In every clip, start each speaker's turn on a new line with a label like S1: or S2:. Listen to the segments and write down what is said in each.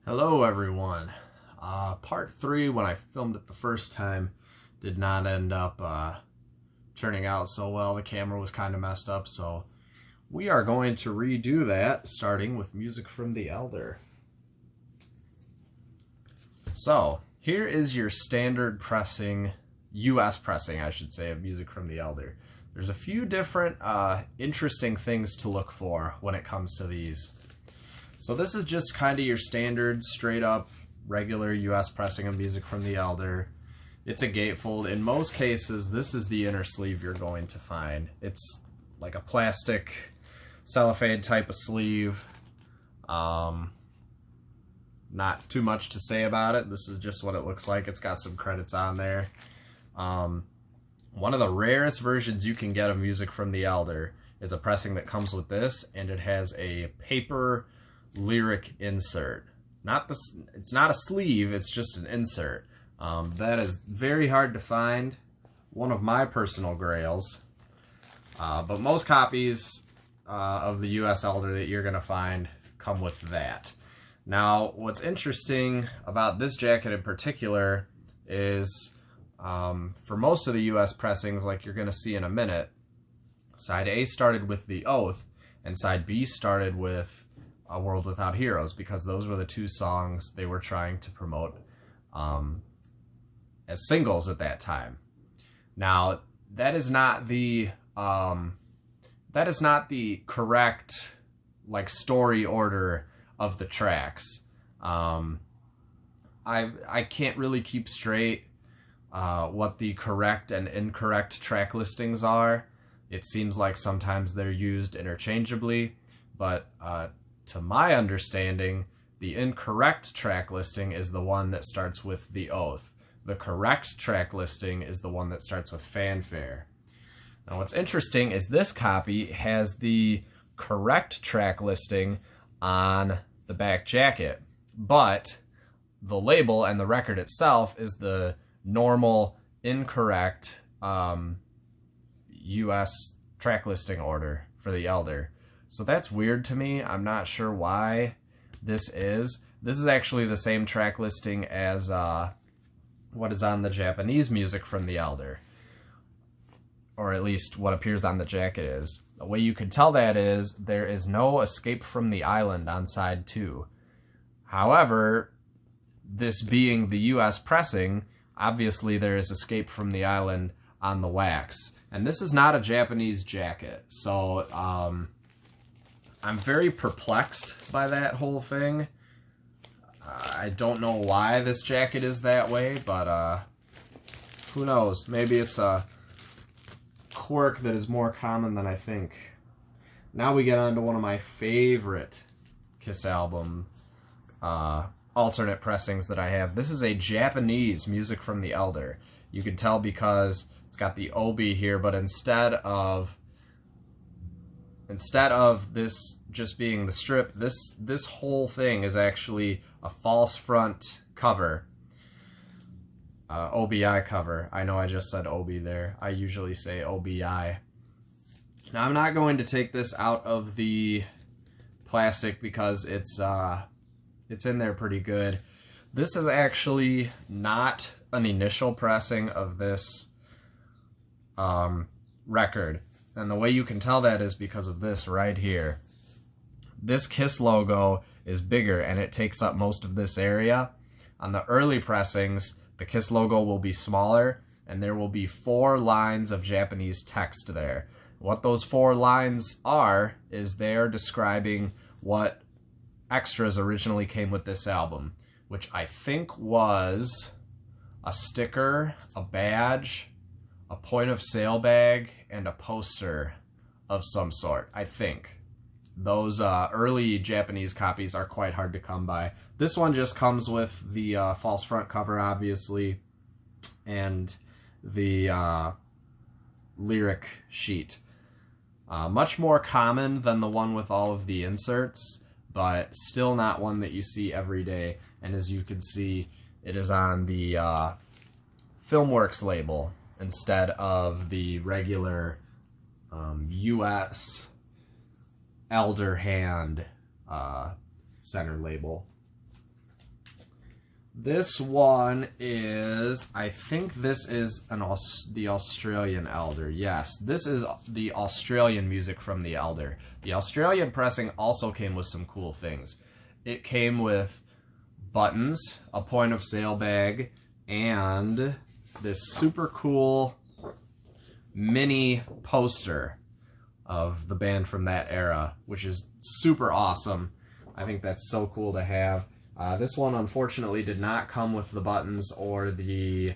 S1: Hello everyone. Part 3, when I filmed it the first time, did not end up turning out so well. The camera was kind of messed up, so we are going to redo that, starting with music from the Elder. So, here is your standard pressing, US pressing I should say, of music from the Elder. There's a few different interesting things to look for when it comes to these. So this is just kind of your standard, straight up, regular US pressing of music from the Elder. It's a gatefold. In most cases, this is the inner sleeve you're going to find. It's like a plastic cellophane type of sleeve. Not too much to say about it. This is just what it looks like. It's got some credits on there. One of the rarest versions you can get of music from the Elder is a pressing that comes with this, and it has a paper lyric insert. It's not a sleeve, it's just an insert. That is very hard to find. One of my personal grails. But most copies of the US Elder that you're going to find come with that. Now, what's interesting about this jacket in particular is for most of the US pressings, like you're going to see in a minute, side A started with The Oath, and side B started with A World Without Heroes, because those were the two songs they were trying to promote as singles at that time. Now, that is not the correct story order of the tracks. I can't really keep straight what the correct and incorrect track listings are. It seems like sometimes they're used interchangeably, but to my understanding, the incorrect track listing is the one that starts with The Oath. The correct track listing is the one that starts with Fanfare. Now what's interesting is this copy has the correct track listing on the back jacket, but the label and the record itself is the normal, incorrect US track listing order for the Elder. So that's weird to me. I'm not sure why this is. This is actually the same track listing as what is on the Japanese music from the Elder. Or at least what appears on the jacket is. The way you could tell that is there is no Escape from the Island on side 2. However, this being the US pressing, obviously there is Escape from the Island on the wax. And this is not a Japanese jacket. So, I'm very perplexed by that whole thing. I don't know why this jacket is that way, but who knows? Maybe it's a quirk that is more common than I think. Now we get on to one of my favorite Kiss album alternate pressings that I have. This is a Japanese music from the Elder. You can tell because it's got the obi here, but instead of this just being the strip, this whole thing is actually a false front cover. OBI cover. I know I just said obi there. I usually say OBI. Now I'm not going to take this out of the plastic because it's in there pretty good. This is actually not an initial pressing of this record. And the way you can tell that is because of this right here. This Kiss logo is bigger and it takes up most of this area. On the early pressings, the Kiss logo will be smaller and there will be 4 lines of Japanese text there. What those 4 lines are is they are describing what extras originally came with this album, which I think was a sticker, a badge, a point of sale bag, and a poster of some sort, I think. Those early Japanese copies are quite hard to come by. This one just comes with the false front cover, obviously, and the lyric sheet. Much more common than the one with all of the inserts, but still not one that you see every day. And as you can see, it is on the Filmworks label instead of the regular US Elder Hand center label. This one is, I think this is the Australian Elder. Yes, this is the Australian music from the Elder. The Australian pressing also came with some cool things. It came with buttons, a point of sale bag, and this super cool mini poster of the band from that era, which is super awesome. I think that's so cool to have. This one unfortunately did not come with the buttons or the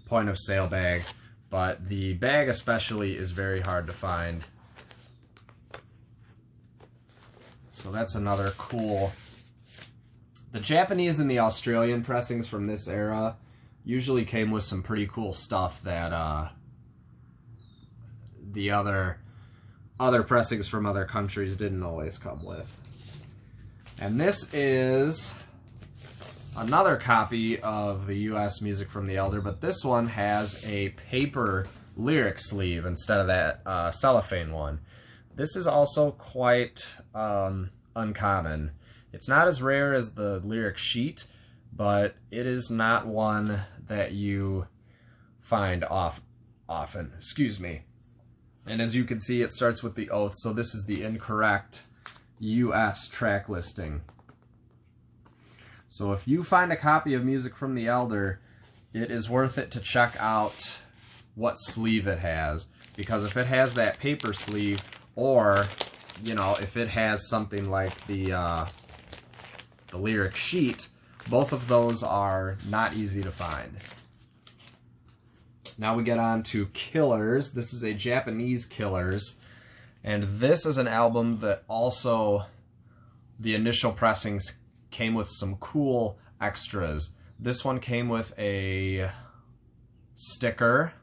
S1: point of sale bag, but the bag especially is very hard to find. So that's another cool. The Japanese and the Australian pressings from this era usually came with some pretty cool stuff that the other pressings from other countries didn't always come with. And this is another copy of the US music from the Elder, but this one has a paper lyric sleeve instead of that cellophane one. This is also quite uncommon. It's not as rare as the lyric sheet, but it is not one that you find often. Excuse me. And as you can see, it starts with the oath, so this is the incorrect US track listing. So if you find a copy of music from the Elder, it is worth it to check out what sleeve it has. Because if it has that paper sleeve, or, you know, if it has something like the lyric sheet, both of those are not easy to find. Now we get on to Killers. This is a Japanese Killers. And this is an album that also, the initial pressings came with some cool extras. This one came with a sticker,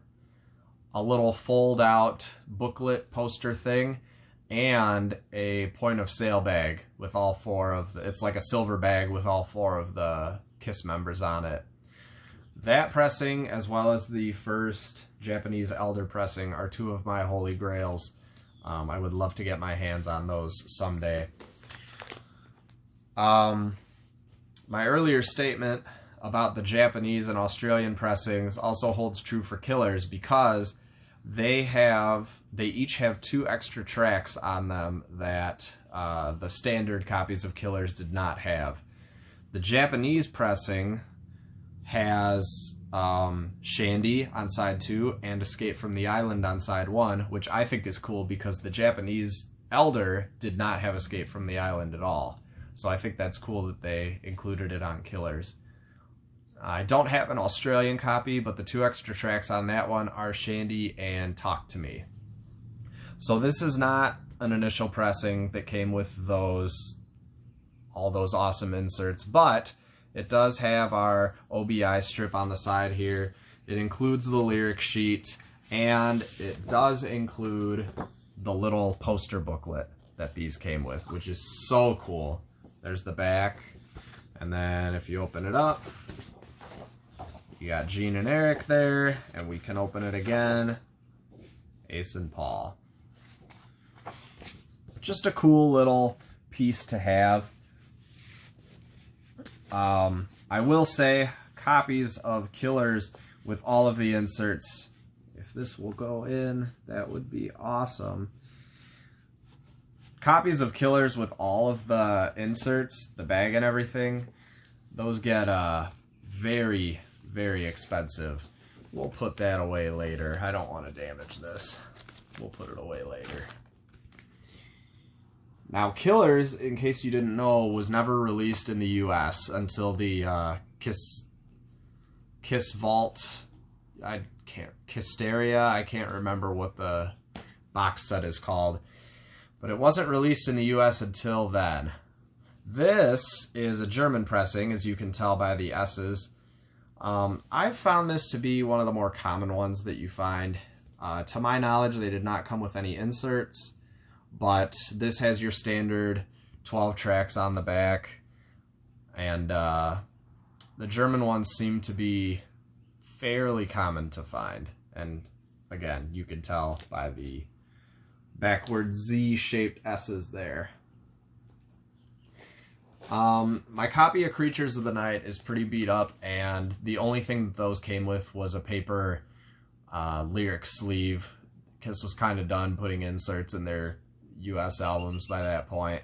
S1: a little fold-out booklet poster thing, and a point of sale bag with all four of the, it's like a silver bag with all four of the KISS members on it. That pressing, as well as the first Japanese Elder pressing, are two of my holy grails. I would love to get my hands on those someday. My earlier statement about the Japanese and Australian pressings also holds true for Killers, because they each have 2 extra tracks on them that the standard copies of Killers did not have. The Japanese pressing has Shandy on side 2 and Escape from the Island on side 1, which I think is cool because the Japanese Elder did not have Escape from the Island at all. So I think that's cool that they included it on Killers. I don't have an Australian copy, but the 2 extra tracks on that one are Shandy and Talk to Me. So this is not an initial pressing that came with all those awesome inserts, but it does have our OBI strip on the side here. It includes the lyric sheet, and it does include the little poster booklet that these came with, which is so cool. There's the back, and then if you open it up, you got Gene and Eric there, and we can open it again, Ace and Paul. Just a cool little piece to have. I will say, copies of Killers with all of the inserts, if this will go in, that would be awesome. Copies of Killers with all of the inserts, the bag and everything, those get very, very expensive. We'll put that away later. I don't want to damage this. We'll put it away later. Now, Killers, in case you didn't know, was never released in the US until the KISS Vault, Kissteria, I can't remember what the box set is called. But it wasn't released in the US until then. This is a German pressing, as you can tell by the S's. I've found this to be one of the more common ones that you find. To my knowledge, they did not come with any inserts, but this has your standard 12 tracks on the back, and the German ones seem to be fairly common to find. And again, you can tell by the backward Z-shaped S's there. My copy of Creatures of the Night is pretty beat up, and the only thing that those came with was a paper lyric sleeve. Kiss was kind of done putting inserts in their US albums by that point.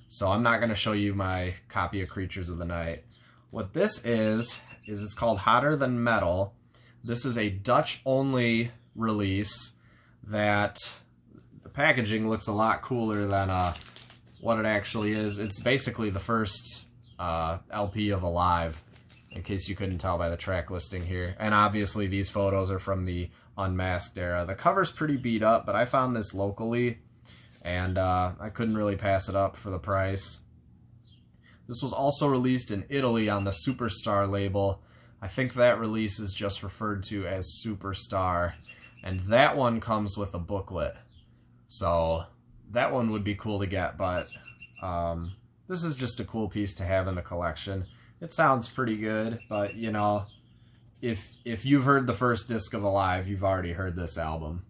S1: So I'm not going to show you my copy of Creatures of the Night. What this is it's called Hotter Than Metal. This is a Dutch-only release that the packaging looks a lot cooler than what it actually is. It's basically the first LP of Alive, in case you couldn't tell by the track listing here. And obviously these photos are from the Unmasked era. The cover's pretty beat up, but I found this locally, and I couldn't really pass it up for the price. This was also released in Italy on the Superstar label. I think that release is just referred to as Superstar, and that one comes with a booklet. So that one would be cool to get, but this is just a cool piece to have in the collection. It sounds pretty good, but you know, if you've heard the first disc of Alive, you've already heard this album.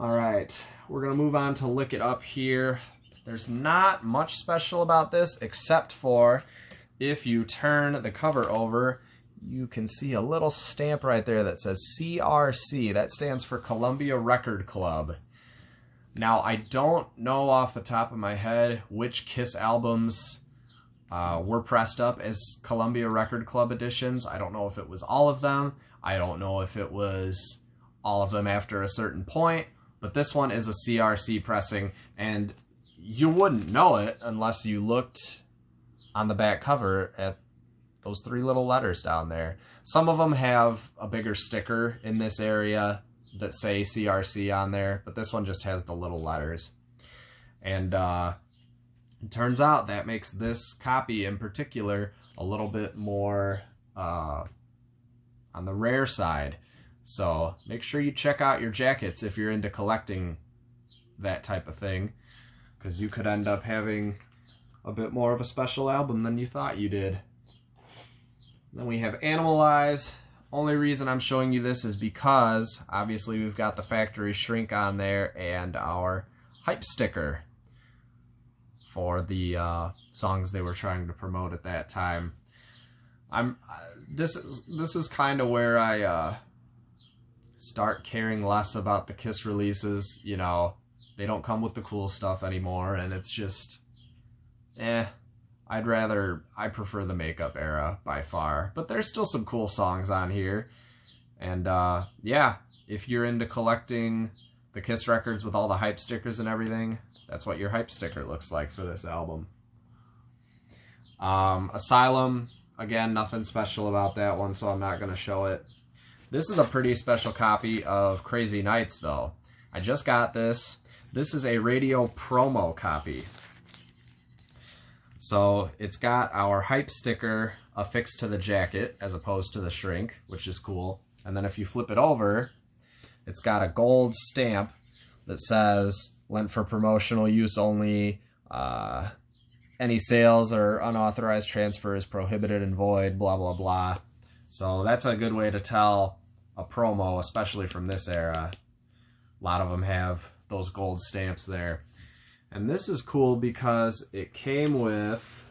S1: Alright, we're going to move on to Lick It Up here. There's not much special about this, except for if you turn the cover over, you can see a little stamp right there that says CRC. That stands for Columbia Record Club. Now, I don't know off the top of my head which Kiss albums were pressed up as Columbia Record Club editions. I don't know if it was all of them. I don't know if it was all of them after a certain point. But this one is a CRC pressing, and you wouldn't know it unless you looked on the back cover at those three little letters down there. Some of them have a bigger sticker in this area that say CRC on there, but this one just has the little letters. And it turns out that makes this copy in particular a little bit more on the rare side. So make sure you check out your jackets if you're into collecting that type of thing, because you could end up having a bit more of a special album than you thought you did. Then we have Animalize. Only reason I'm showing you this is because obviously we've got the factory shrink on there and our hype sticker for the songs they were trying to promote at that time. This is kind of where I start caring less about the Kiss releases. You know, they don't come with the cool stuff anymore, and it's just, I prefer the Makeup era by far. But there's still some cool songs on here. And yeah, if you're into collecting the Kiss records with all the hype stickers and everything, that's what your hype sticker looks like for this album. Asylum, again, nothing special about that one, so I'm not going to show it. This is a pretty special copy of Crazy Nights, though. I just got this. This is a radio promo copy. So it's got our hype sticker affixed to the jacket as opposed to the shrink, which is cool. And then if you flip it over, it's got a gold stamp that says, lent for promotional use only, any sales or unauthorized transfer is prohibited and void, blah, blah, blah. So that's a good way to tell a promo, especially from this era. A lot of them have those gold stamps there. And this is cool because it came with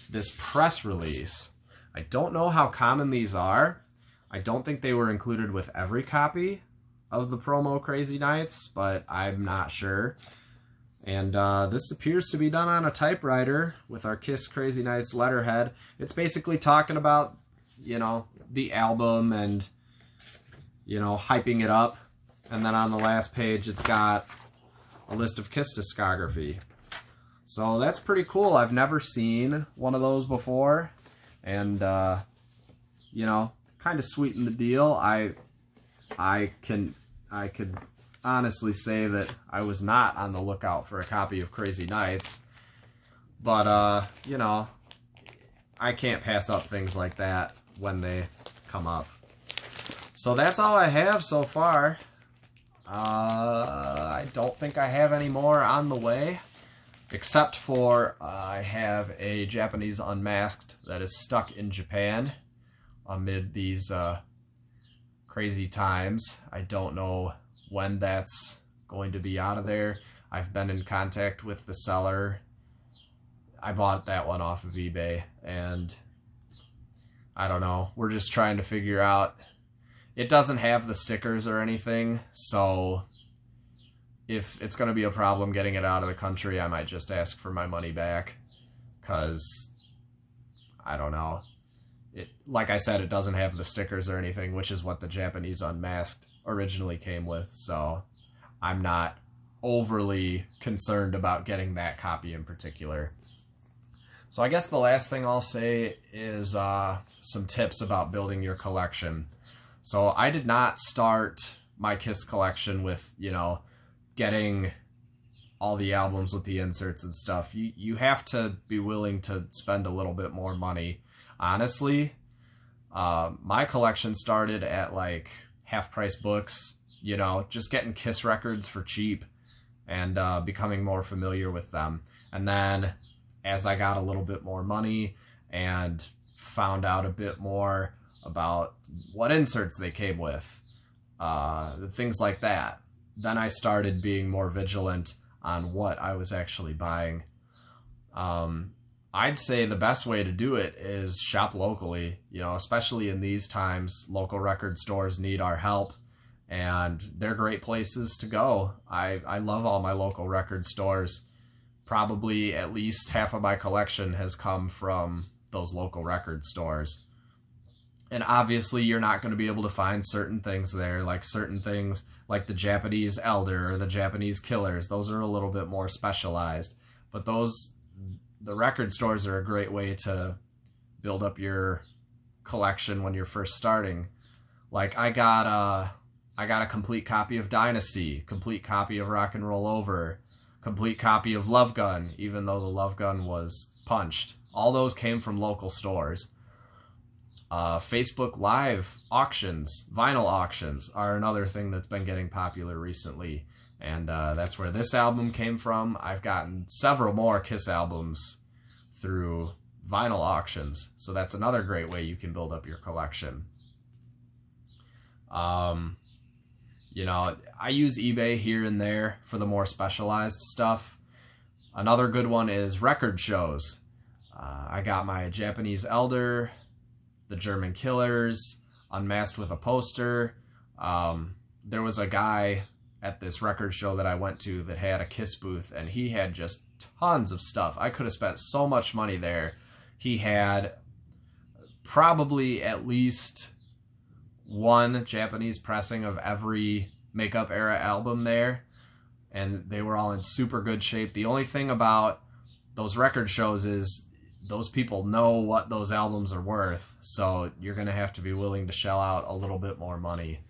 S1: this press release. I don't know how common these are. I don't think they were included with every copy of the promo Crazy Nights, but I'm not sure. And this appears to be done on a typewriter with our Kiss Crazy Nights letterhead. It's basically talking about, you know, the album and, you know, hyping it up. And then on the last page, it's got a list of Kiss discography. So that's pretty cool. I've never seen one of those before. And, you know, kind of sweeten the deal. I could honestly say that I was not on the lookout for a copy of Crazy Nights. But, you know, I can't pass up things like that when they come up. So that's all I have so far. I don't think I have any more on the way, except for I have a Japanese Unmasked that is stuck in Japan amid these crazy times. I don't know when that's going to be out of there. I've been in contact with the seller. I bought that one off of eBay, and I don't know. We're just trying to figure out. It doesn't have the stickers or anything, so if it's going to be a problem getting it out of the country, I might just ask for my money back, because I don't know. Like I said, it doesn't have the stickers or anything, which is what the Japanese Unmasked originally came with, so I'm not overly concerned about getting that copy in particular. So I guess the last thing I'll say is some tips about building your collection. So I did not start my Kiss collection with, getting all the albums with the inserts and stuff. You have to be willing to spend a little bit more money. Honestly, my collection started at like half-price books, just getting Kiss records for cheap and becoming more familiar with them. And then as I got a little bit more money and found out a bit more about what inserts they came with, things like that, then I started being more vigilant on what I was actually buying. I'd say the best way to do it is shop locally, especially in these times. Local record stores need our help, and they're great places to go. I love all my local record stores. Probably at least half of my collection has come from those local record stores. And obviously you're not going to be able to find certain things there, like certain things like the Japanese Elder or the Japanese Killers. Those are a little bit more specialized. But the record stores are a great way to build up your collection when you're first starting. Like I got a complete copy of Dynasty, complete copy of Rock and Roll Over, complete copy of Love Gun, even though the Love Gun was punched. All those came from local stores. Facebook Live auctions, vinyl auctions, are another thing that's been getting popular recently. And that's where this album came from. I've gotten several more Kiss albums through vinyl auctions. So that's another great way you can build up your collection. I use eBay here and there for the more specialized stuff. Another good one is record shows. I got my Japanese Elder, the German Killers, Unmasked with a Poster. There was a guy at this record show that I went to that had a Kiss booth, and he had just tons of stuff. I could have spent so much money there. He had probably at least one Japanese pressing of every Makeup Era album there, and they were all in super good shape. The only thing about those record shows is those people know what those albums are worth, so you're going to have to be willing to shell out a little bit more money.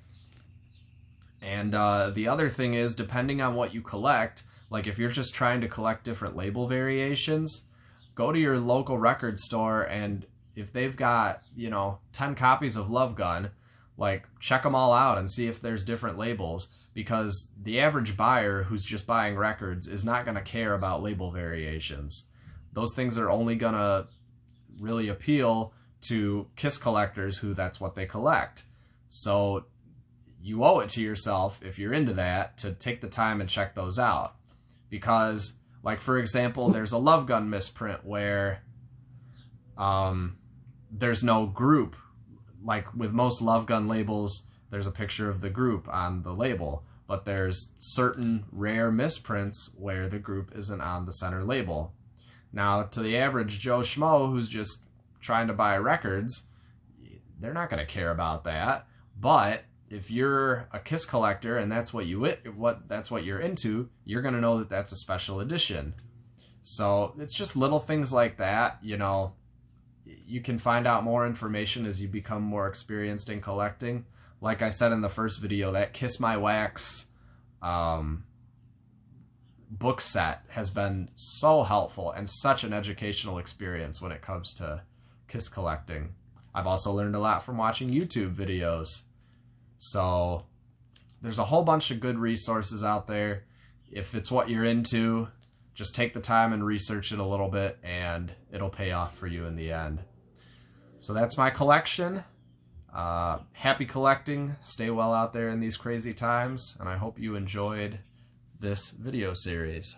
S1: And the other thing is, depending on what you collect, like if you're just trying to collect different label variations, go to your local record store, and if they've got, 10 copies of Love Gun, like check them all out and see if there's different labels, because the average buyer who's just buying records is not going to care about label variations. Those things are only going to really appeal to Kiss collectors who that's what they collect. So you owe it to yourself, if you're into that, to take the time and check those out. Because, like, for example, there's a Love Gun misprint where there's no group. Like, with most Love Gun labels, there's a picture of the group on the label. But there's certain rare misprints where the group isn't on the center label. Now, to the average Joe Schmo who's just trying to buy records, they're not going to care about that. But if you're a Kiss collector and that's what you're into, you're going to know that that's a special edition. So it's just little things like that. You can find out more information as you become more experienced in collecting. Like I said in the first video, that Kiss My Wax book set has been so helpful and such an educational experience when it comes to Kiss collecting. I've also learned a lot from watching YouTube videos. So there's a whole bunch of good resources out there. If it's what you're into, just take the time and research it a little bit, and it'll pay off for you in the end. So that's my collection. Happy collecting. Stay well out there in these crazy times, and I hope you enjoyed this video series.